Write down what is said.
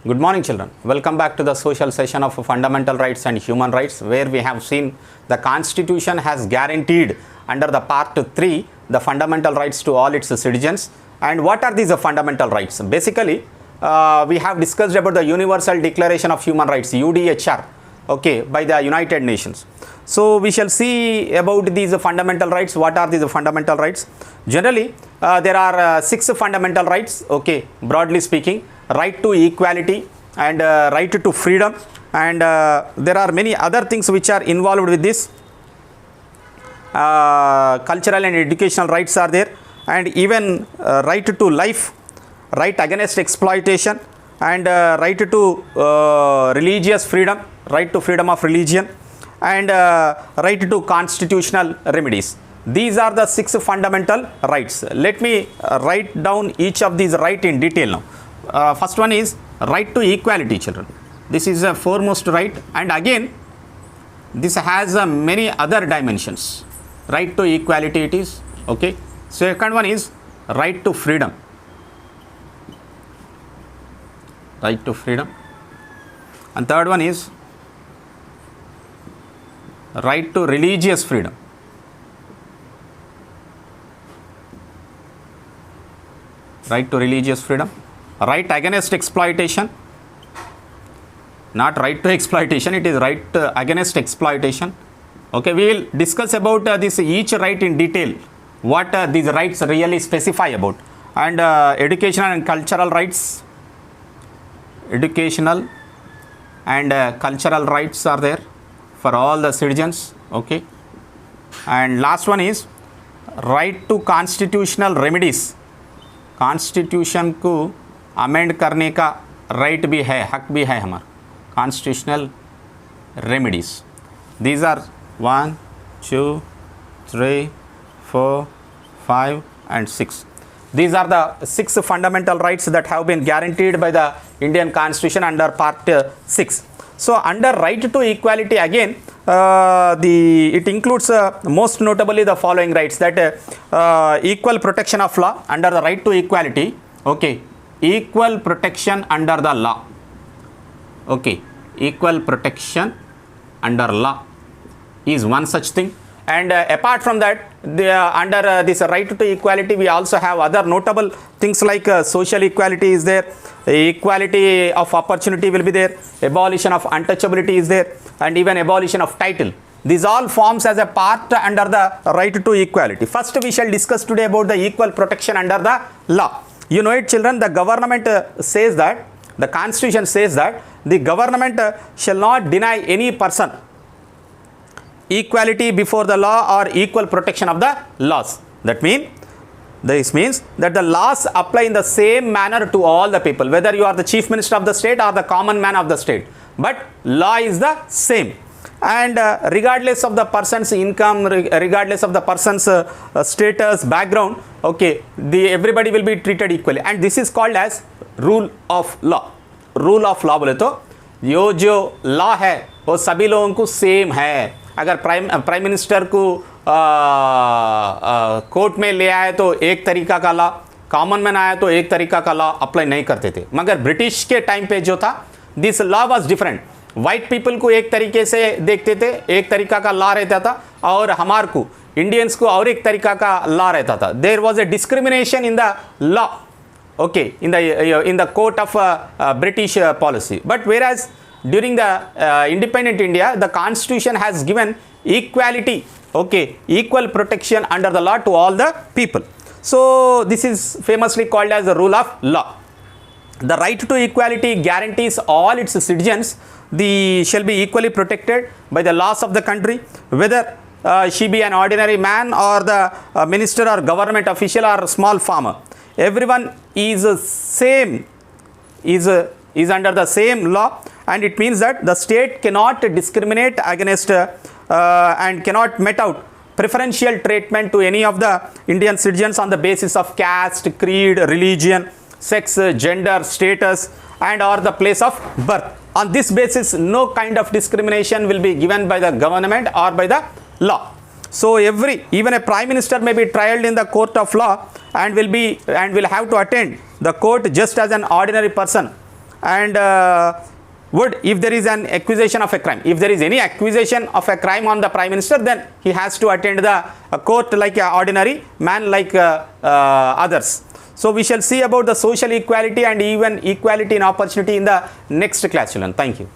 Good morning, children. Welcome back to the social session of fundamental rights and human rights, where we have seen the Constitution has guaranteed under the part 3 the fundamental rights to all its citizens. And what are these fundamental rights? Basically, we have discussed about the Universal Declaration of Human Rights, UDHR, okay, by the United Nations. So we shall see about these fundamental rights. What are these fundamental rights? Generally, there are 6 fundamental rights, okay, broadly speaking. Right to equality and right to freedom, and there are many other things which are involved with this. Cultural and educational rights are there, and even right to life, right against exploitation, and right to religious freedom, right to freedom of religion, and right to constitutional remedies. These are the 6 fundamental rights. Let me write down each of these right in detail now. First one is right to equality, children. This is a foremost right, and again this has many other dimensions. Right to equality it is, okay. Second one is right to freedom. Right to freedom. And third one is right to religious freedom. Right to religious freedom. Right against exploitation, not right to exploitation, it is right against exploitation. Okay, we will discuss about this each right in detail, what these rights really specify about. And educational and cultural rights, educational and cultural rights are there for all the citizens, okay. And last one is right to constitutional remedies. Constitution को amend करने का right भी है, हक भी है हमारा. Constitutional remedies, these are 1, 2, 3, 4, 5 and 6. These are the 6 fundamental rights that have been guaranteed by the Indian Constitution under part 6. So under right to equality, again it includes most notably the following rights, that equal protection of law under the right to equality, okay. Equal protection under the law, okay. Equal protection under law is one such thing. And apart from that, under this right to equality, we also have other notable things like social equality is there, equality of opportunity will be there, abolition of untouchability is there, and even abolition of title. These all forms as a part under the right to equality. First, we shall discuss today about the equal protection under the law. You know it, children, the government says that, the Constitution says that the government shall not deny any person equality before the law or equal protection of the laws. This means that the laws apply in the same manner to all the people, whether you are the chief minister of the state or the common man of the state, but law is the same. And regardless of the person's income, regardless of the person's status, background, okay, everybody will be treated equally, and this is called as rule of law. Rule of law बोले तो यो जो law है वो सभी लोगों को same है. अगर प्राइम मिनिस्टर को कोर्ट में ले आए तो एक तरीका का लॉ, कॉमन मैन आया तो एक तरीका का लॉ अप्लाई नहीं करते थे. मगर ब्रिटिश के टाइम पे जो था, this law was different. White people को एक तरीके से देखते थे, एक तरीका का लॉ रहता था, और हमार को इंडियंस को और एक तरीका का लॉ रहता था. There was a discrimination in the law, okay, in the court of British policy. But whereas during the independent India, the Constitution has given equality, okay, equal protection under the law to all the people. So this is famously called as the rule of law. The right to equality guarantees all its citizens shall be equally protected by the laws of the country, whether she be an ordinary man or the minister or government official or small farmer. Everyone is same, is under the same law, and it means that the state cannot discriminate against and cannot met out preferential treatment to any of the Indian citizens on the basis of caste, creed, religion, sex, gender, status, and or the place of birth. On this basis, no kind of discrimination will be given by the government or by the law. So even a prime minister may be tried in the court of law and will have to attend the court just as an ordinary person. And would, if there is an accusation of a crime, if there is any accusation of a crime on the Prime Minister, then he has to attend the court like an ordinary man, like others. So we shall see about the social equality and even equality in opportunity in the next class, children. Thank you.